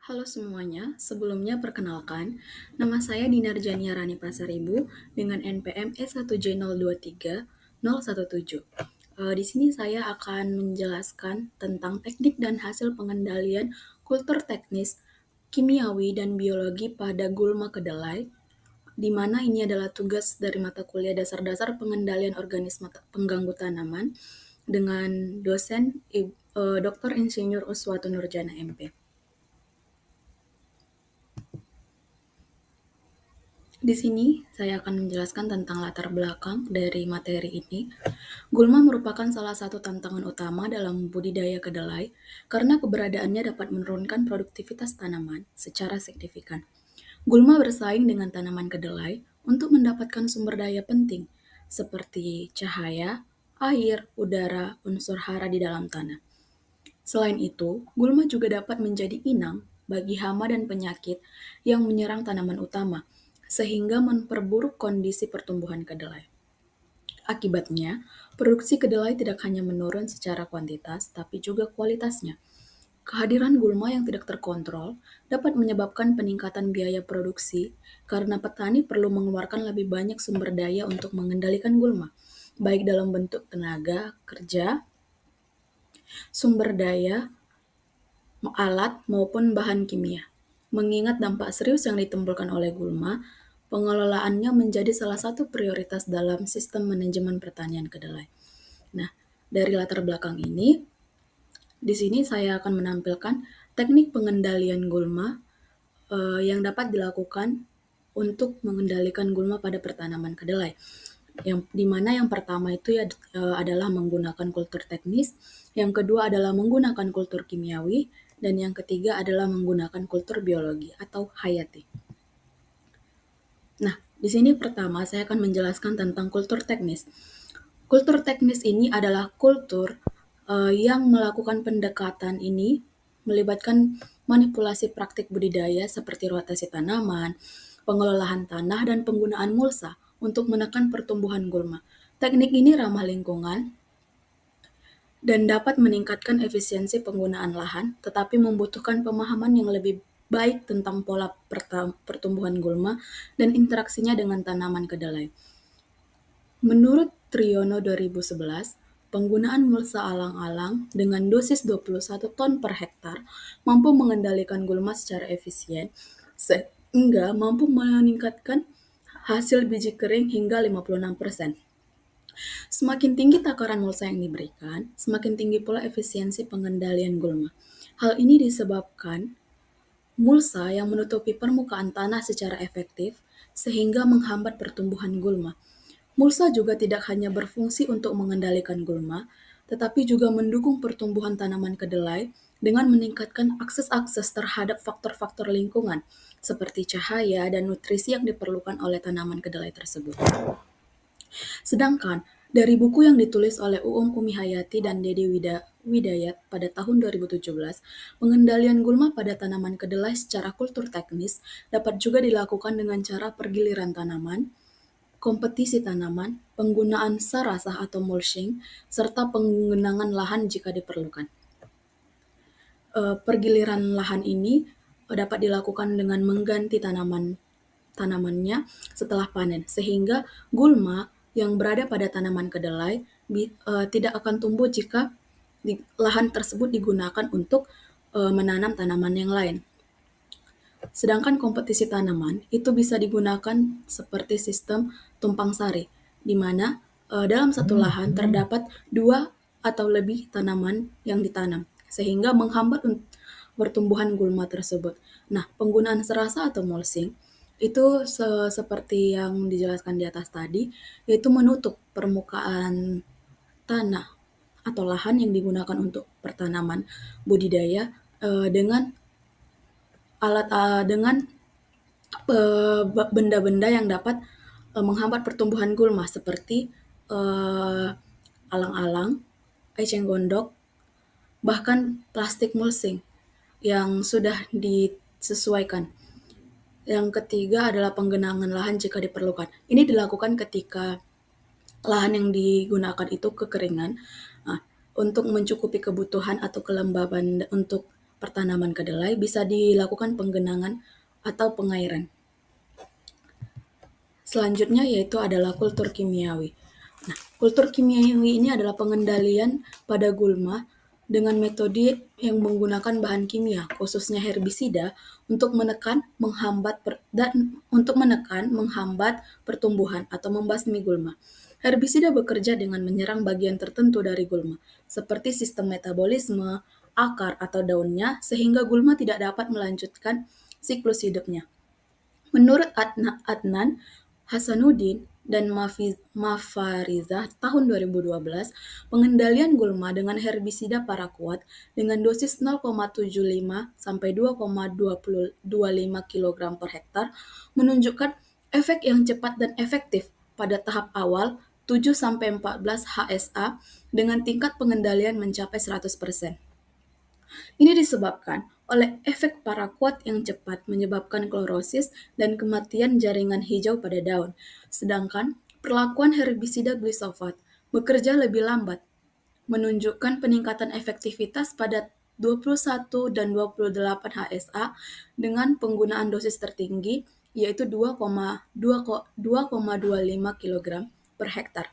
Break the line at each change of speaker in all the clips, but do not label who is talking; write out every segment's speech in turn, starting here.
Halo semuanya, sebelumnya perkenalkan, nama saya Dinar Jania Rani Pasaribu dengan NPM E1J023017. Di sini saya akan menjelaskan tentang teknik dan hasil pengendalian kultur teknis, kimiawi, dan biologi pada gulma kedelai, di mana ini adalah tugas dari mata kuliah dasar-dasar pengendalian organisme pengganggu tanaman dengan dosen Dr. Insinyur Uswatu Nurjana MP. Di sini saya akan menjelaskan tentang latar belakang dari materi ini. Gulma merupakan salah satu tantangan utama dalam budidaya kedelai karena keberadaannya dapat menurunkan produktivitas tanaman secara signifikan. Gulma bersaing dengan tanaman kedelai untuk mendapatkan sumber daya penting seperti cahaya, air, udara, unsur hara di dalam tanah. Selain itu, gulma juga dapat menjadi inang bagi hama dan penyakit yang menyerang tanaman utama, sehingga memperburuk kondisi pertumbuhan kedelai. Akibatnya, produksi kedelai tidak hanya menurun secara kuantitas, tapi juga kualitasnya. Kehadiran gulma yang tidak terkontrol dapat menyebabkan peningkatan biaya produksi karena petani perlu mengeluarkan lebih banyak sumber daya untuk mengendalikan gulma, baik dalam bentuk tenaga kerja, sumber daya, alat, maupun bahan kimia. Mengingat dampak serius yang ditimbulkan oleh gulma, pengelolaannya menjadi salah satu prioritas dalam sistem manajemen pertanian kedelai. Nah, dari latar belakang ini, di sini saya akan menampilkan teknik pengendalian gulma yang dapat dilakukan untuk mengendalikan gulma pada pertanaman kedelai. Yang pertama itu adalah menggunakan kultur teknis, yang kedua adalah menggunakan kultur kimiawi, dan yang ketiga adalah menggunakan kultur biologi atau hayati. Nah, di sini pertama saya akan menjelaskan tentang kultur teknis. Kultur teknis ini adalah kultur yang melakukan pendekatan ini melibatkan manipulasi praktik budidaya seperti rotasi tanaman, pengelolaan tanah, dan penggunaan mulsa untuk menekan pertumbuhan gulma. Teknik ini ramah lingkungan dan dapat meningkatkan efisiensi penggunaan lahan, tetapi membutuhkan pemahaman yang lebih baik tentang pola pertumbuhan gulma dan interaksinya dengan tanaman kedelai. Menurut Triyono 2011, penggunaan mulsa alang-alang dengan dosis 21 ton per hektar mampu mengendalikan gulma secara efisien, sehingga mampu meningkatkan hasil biji kering hingga 56%. Semakin tinggi takaran mulsa yang diberikan, semakin tinggi pula efisiensi pengendalian gulma. Hal ini disebabkan mulsa yang menutupi permukaan tanah secara efektif sehingga menghambat pertumbuhan gulma. Mulsa juga tidak hanya berfungsi untuk mengendalikan gulma, tetapi juga mendukung pertumbuhan tanaman kedelai dengan meningkatkan akses-akses terhadap faktor-faktor lingkungan seperti cahaya dan nutrisi yang diperlukan oleh tanaman kedelai tersebut. Sedangkan dari buku yang ditulis oleh Uum Kumihayati dan Dedi Widayat pada tahun 2017, pengendalian gulma pada tanaman kedelai secara kultur teknis dapat juga dilakukan dengan cara pergiliran tanaman, kompetisi tanaman, penggunaan sarasah atau mulching, serta penggenangan lahan jika diperlukan. Pergiliran lahan ini dapat dilakukan dengan mengganti tanamannya setelah panen, sehingga gulma yang berada pada tanaman kedelai tidak akan tumbuh jika lahan tersebut digunakan untuk menanam tanaman yang lain. Sedangkan kompetisi tanaman itu bisa digunakan seperti sistem tumpang sari, di mana dalam satu lahan terdapat 2 atau lebih tanaman yang ditanam, sehingga menghambat pertumbuhan gulma tersebut. Nah, penggunaan serasa atau mulching itu seperti yang dijelaskan di atas tadi, yaitu menutup permukaan tanah atau lahan yang digunakan untuk pertanaman budidaya dengan benda-benda yang dapat menghambat pertumbuhan gulma seperti alang-alang, eceng gondok, bahkan plastik mulching yang sudah disesuaikan. Yang ketiga adalah penggenangan lahan jika diperlukan. Ini dilakukan ketika lahan yang digunakan itu kekeringan, untuk mencukupi kebutuhan atau kelembaban untuk pertanaman kedelai bisa dilakukan penggenangan atau pengairan. Selanjutnya yaitu adalah kultur kimiawi. Nah, kultur kimiawi ini adalah pengendalian pada gulma dengan metode yang menggunakan bahan kimia, khususnya herbisida, untuk menekan, menghambat pertumbuhan atau membasmi gulma. Herbisida bekerja dengan menyerang bagian tertentu dari gulma, seperti sistem metabolisme, akar atau daunnya, sehingga gulma tidak dapat melanjutkan siklus hidupnya. Menurut Adnan Hasanuddin dan Mafarizah tahun 2012, pengendalian gulma dengan herbisida paraquat dengan dosis 0,75 sampai 2,25 kg per hektar menunjukkan efek yang cepat dan efektif pada tahap awal 7 sampai 14 HSA dengan tingkat pengendalian mencapai 100%. Ini disebabkan oleh efek paraquat yang cepat menyebabkan klorosis dan kematian jaringan hijau pada daun, sedangkan perlakuan herbisida glisofat bekerja lebih lambat, menunjukkan peningkatan efektivitas pada 21 dan 28 HSA dengan penggunaan dosis tertinggi yaitu 2,25 kg per hektar.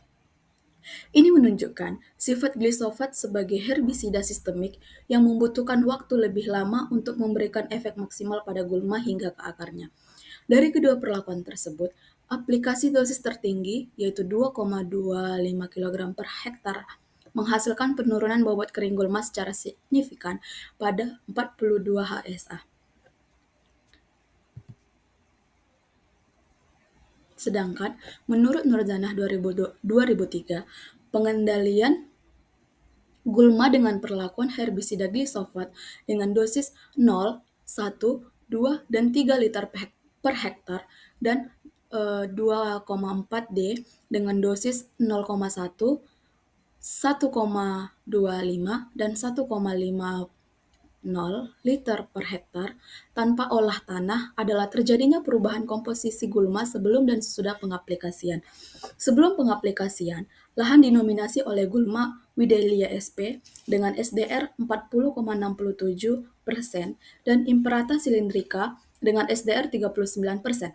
Ini menunjukkan sifat glisofat sebagai herbisida sistemik yang membutuhkan waktu lebih lama untuk memberikan efek maksimal pada gulma hingga ke akarnya. Dari kedua perlakuan tersebut, aplikasi dosis tertinggi yaitu 2,25 kg per hektar menghasilkan penurunan bobot kering gulma secara signifikan pada 42 HSA. Sedangkan menurut Nurjanah 2003, pengendalian gulma dengan perlakuan herbisida glisofat dengan dosis 0, 1, 2, dan 3 liter per hektar dan 2,4 D dengan dosis 0,1, 1,25, dan 1,5 liter per hektar tanpa olah tanah adalah terjadinya perubahan komposisi gulma sebelum dan sesudah pengaplikasian. Sebelum pengaplikasian, lahan dinominasi oleh gulma Widelia sp dengan SDR 40,67% dan Imperata cylindrica dengan SDR 39%.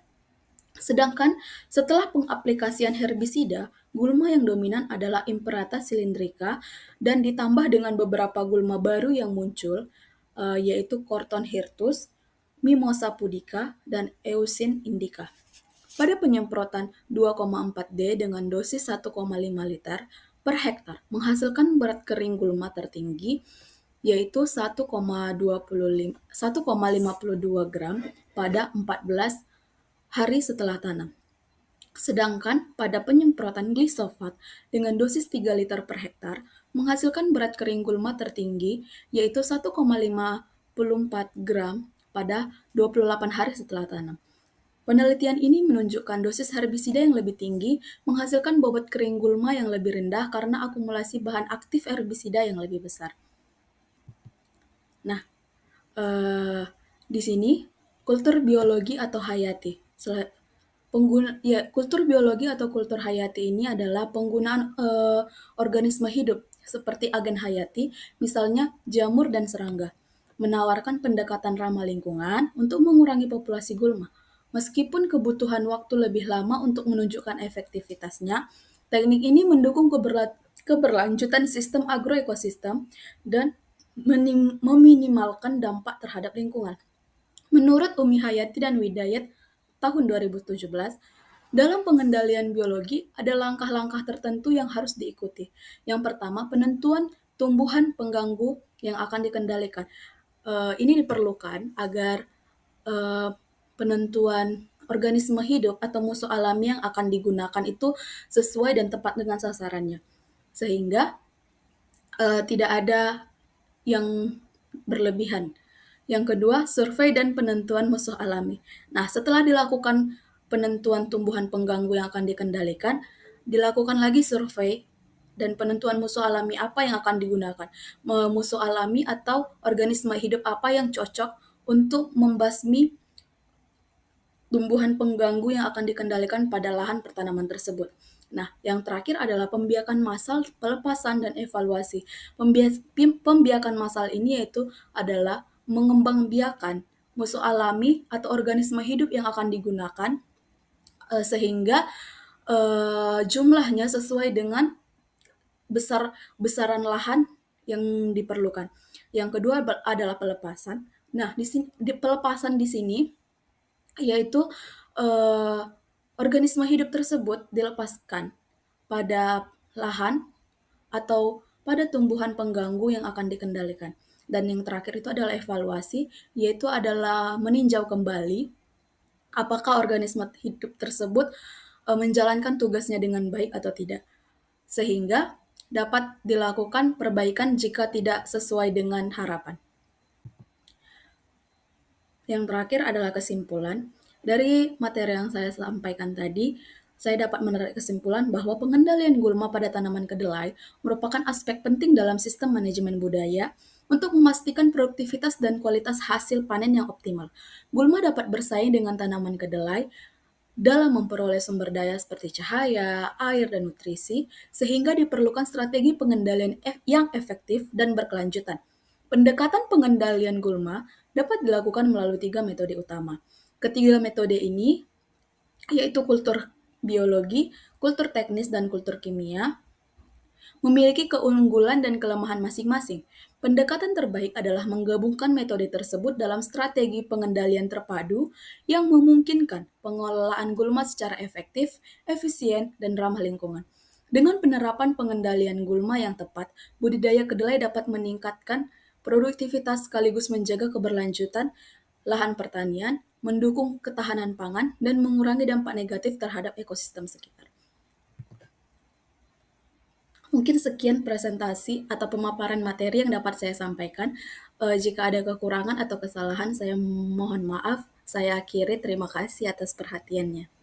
Sedangkan setelah pengaplikasian herbisida, gulma yang dominan adalah Imperata cylindrica dan ditambah dengan beberapa gulma baru yang muncul, yaitu Corton hirtus, Mimosa pudica, dan Eusin indica. Pada penyemprotan 2,4 D dengan dosis 1,5 liter per hektar menghasilkan berat kering gulma tertinggi yaitu 1,52 gram pada 14 hari setelah tanam. Sedangkan pada penyemprotan glisofat dengan dosis 3 liter per hektar menghasilkan berat kering gulma tertinggi yaitu 1,54 gram pada 28 hari setelah tanam. Penelitian ini menunjukkan dosis herbisida yang lebih tinggi menghasilkan bobot kering gulma yang lebih rendah karena akumulasi bahan aktif herbisida yang lebih besar. Nah, di sini kultur biologi atau hayati. Kultur biologi atau kultur hayati ini adalah penggunaan organisme hidup seperti agen hayati, misalnya jamur dan serangga, menawarkan pendekatan ramah lingkungan untuk mengurangi populasi gulma. Meskipun kebutuhan waktu lebih lama untuk menunjukkan efektivitasnya, teknik ini mendukung keberlanjutan sistem agroekosistem dan meminimalkan dampak terhadap lingkungan. Menurut Umi Hayati dan Widayat tahun 2017, dalam pengendalian biologi ada langkah-langkah tertentu yang harus diikuti. Yang pertama, penentuan tumbuhan pengganggu yang akan dikendalikan. Ini diperlukan agar penentuan organisme hidup atau musuh alami yang akan digunakan itu sesuai dan tepat dengan sasarannya. Sehingga tidak ada yang berlebihan. Yang kedua, survei dan penentuan musuh alami. Nah, setelah dilakukan penentuan tumbuhan pengganggu yang akan dikendalikan, dilakukan lagi survei dan penentuan musuh alami apa yang akan digunakan. Musuh alami atau organisme hidup apa yang cocok untuk membasmi tumbuhan pengganggu yang akan dikendalikan pada lahan pertanaman tersebut. Nah, yang terakhir adalah pembiakan massal, pelepasan, dan evaluasi. Pembiakan massal ini yaitu adalah mengembangbiakan musuh alami atau organisme hidup yang akan digunakan, sehingga jumlahnya sesuai dengan besaran lahan yang diperlukan. Yang kedua adalah pelepasan. Nah, di pelepasan di sini yaitu eh, organisme hidup tersebut dilepaskan pada lahan atau pada tumbuhan pengganggu yang akan dikendalikan. Dan yang terakhir itu adalah evaluasi, yaitu adalah meninjau kembali apakah organisme hidup tersebut menjalankan tugasnya dengan baik atau tidak, sehingga dapat dilakukan perbaikan jika tidak sesuai dengan harapan. Yang terakhir adalah kesimpulan. Dari materi yang saya sampaikan tadi, saya dapat menarik kesimpulan bahwa pengendalian gulma pada tanaman kedelai merupakan aspek penting dalam sistem manajemen budaya untuk memastikan produktivitas dan kualitas hasil panen yang optimal. Gulma dapat bersaing dengan tanaman kedelai dalam memperoleh sumber daya seperti cahaya, air, dan nutrisi, sehingga diperlukan strategi pengendalian yang efektif dan berkelanjutan. Pendekatan pengendalian gulma dapat dilakukan melalui 3 metode utama. Ketiga metode ini yaitu kultur biologi, kultur teknis, dan kultur kimia, memiliki keunggulan dan kelemahan masing-masing. Pendekatan terbaik adalah menggabungkan metode tersebut dalam strategi pengendalian terpadu yang memungkinkan pengelolaan gulma secara efektif, efisien, dan ramah lingkungan. Dengan penerapan pengendalian gulma yang tepat, budidaya kedelai dapat meningkatkan produktivitas sekaligus menjaga keberlanjutan lahan pertanian, mendukung ketahanan pangan, dan mengurangi dampak negatif terhadap ekosistem sekitar. Mungkin sekian presentasi atau pemaparan materi yang dapat saya sampaikan. Jika ada kekurangan atau kesalahan, saya mohon maaf. Saya akhiri. Terima kasih atas perhatiannya.